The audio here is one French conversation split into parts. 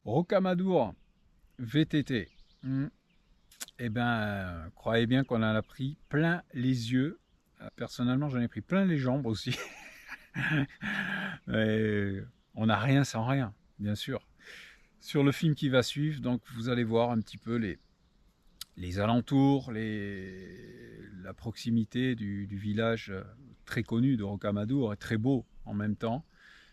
Rocamadour, VTT. Eh bien, croyez bien qu'on en a pris plein les yeux. Personnellement, j'en ai pris plein les jambes aussi. Et on n'a rien sans rien, bien sûr. Sur le film qui va suivre, donc vous allez voir un petit peu les alentours, la proximité du village très connu de Rocamadour et très beau en même temps.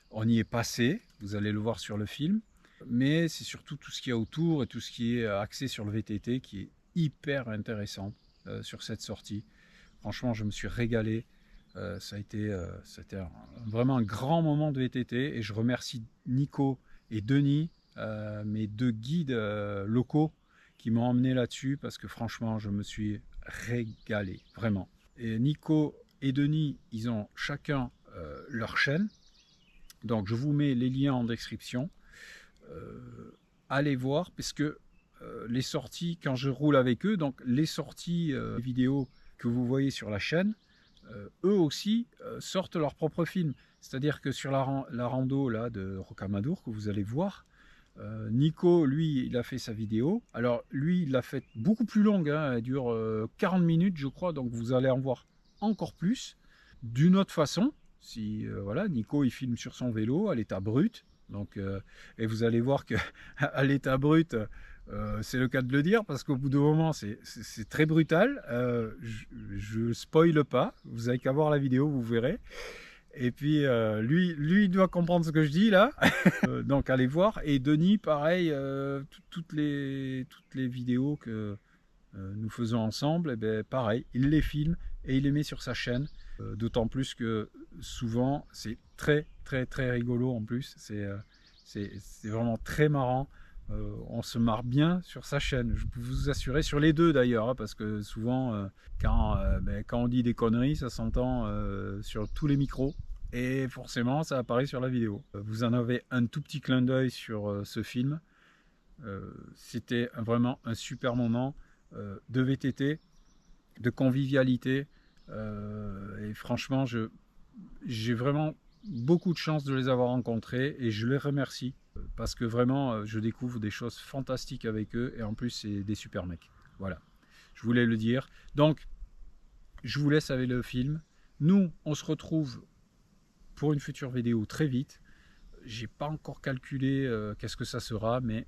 On y est passé, vous allez le voir sur le film, mais c'est surtout tout ce qu'il y a autour et tout ce qui est axé sur le VTT qui est hyper intéressant sur cette sortie. Franchement, je me suis régalé. C'était vraiment un grand moment de VTT et je remercie Nico et Denis, mes deux guides locaux qui m'ont emmené là-dessus parce que franchement, je me suis régalé, vraiment. Et Nico et Denis, ils ont chacun leur chaîne. Donc, je vous mets les liens en description. Allez voir parce que les sorties, quand je roule avec eux, donc les sorties vidéo que vous voyez sur la chaîne, eux aussi sortent leur propre film. C'est-à-dire que sur la rando là, de Rocamadour que vous allez voir, Nico, lui, il a fait sa vidéo. Alors, lui, il l'a fait beaucoup plus longue. Hein, elle dure 40 minutes, je crois. Donc, vous allez en voir encore plus. D'une autre façon, si voilà, Nico, il filme sur son vélo à l'état brut. Donc, et vous allez voir que à l'état brut, c'est le cas de le dire, parce qu'au bout d'un moment, c'est très brutal. Je spoile pas. Vous avez qu'à voir la vidéo, vous verrez. Et puis, lui, il doit comprendre ce que je dis là. Donc, allez voir. Et Denis, pareil, toutes les vidéos que nous faisons ensemble, eh bien, pareil, il les filme et il les met sur sa chaîne. D'autant plus que souvent, c'est très, très, très rigolo en plus. C'est vraiment très marrant. On se marre bien sur sa chaîne, je peux vous assurer, sur les deux d'ailleurs, hein, parce que souvent, quand on dit des conneries, ça s'entend sur tous les micros. Et forcément, ça apparaît sur la vidéo. Vous en avez un tout petit clin d'œil sur ce film. C'était vraiment un super moment de VTT, de convivialité. Et franchement, j'ai vraiment beaucoup de chance de les avoir rencontrés et je les remercie parce que vraiment, je découvre des choses fantastiques avec eux et en plus, c'est des super mecs. Voilà, je voulais le dire. Donc, je vous laisse avec le film. Nous, on se retrouve pour une future vidéo très vite. J'ai pas encore calculé qu'est-ce que ça sera, mais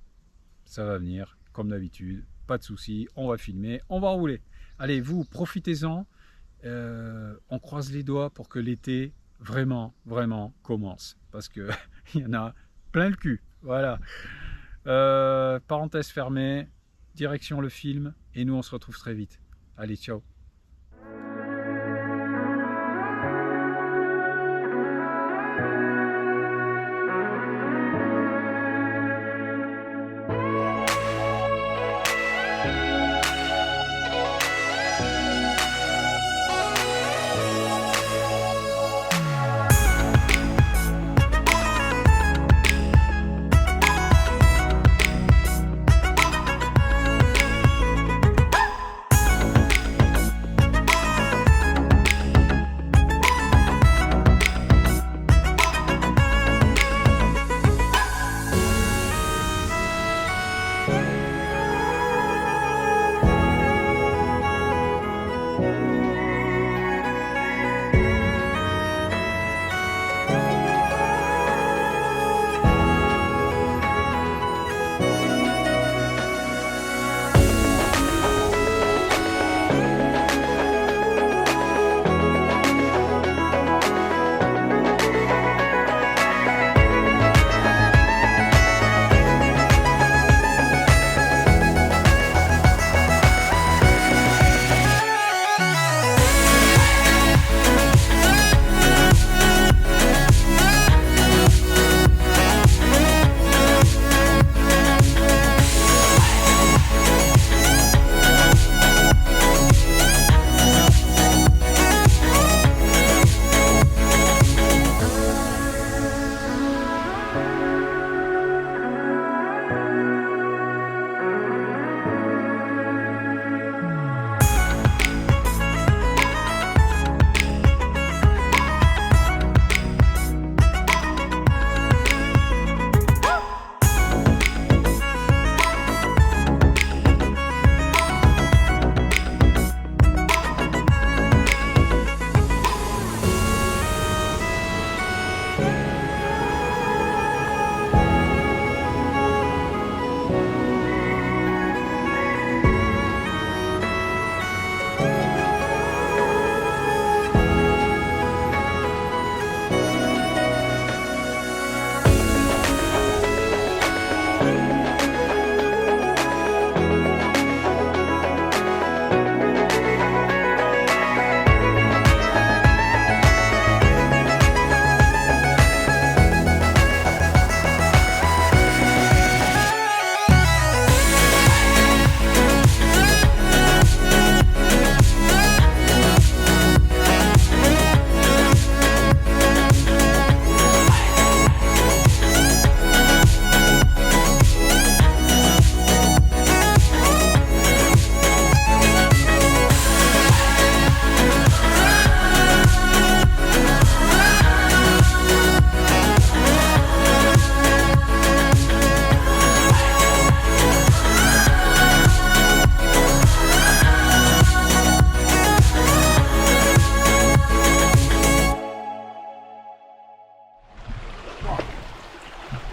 ça va venir comme d'habitude. Pas de souci, on va filmer, on va rouler. Allez, vous, profitez-en. On croise les doigts pour que l'été vraiment, vraiment commence. Parce qu'il y en a plein le cul. Voilà. Parenthèse fermée. Direction le film. Et nous, on se retrouve très vite. Allez, ciao.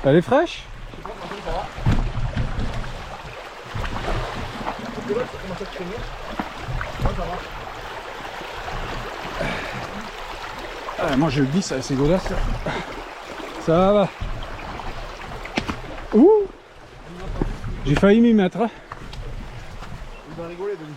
Elle est fraîche? Ah, moi je le dis, c'est godasse. Ça va. Ouh! J'ai failli m'y mettre. Hein. Il va rigoler de lui.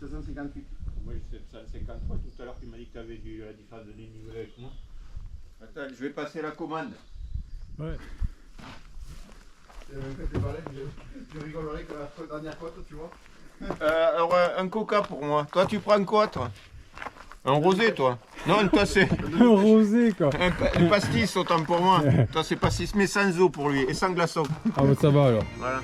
758. Moi j'ai 753 tout à l'heure, tu m'as dit que tu avais la différence de dénivelé avec moi. Attends, je vais passer la commande. Ouais. Je rigolerai que la dernière fois, tu vois. Alors un coca pour moi. Toi tu prends quoi toi? Un rosé toi? Non, toi c'est Un rosé quoi. un pastis autant pour moi. Toi c'est pastis mais sans eau pour lui et sans glaçon. Ah bah ça va alors. Voilà.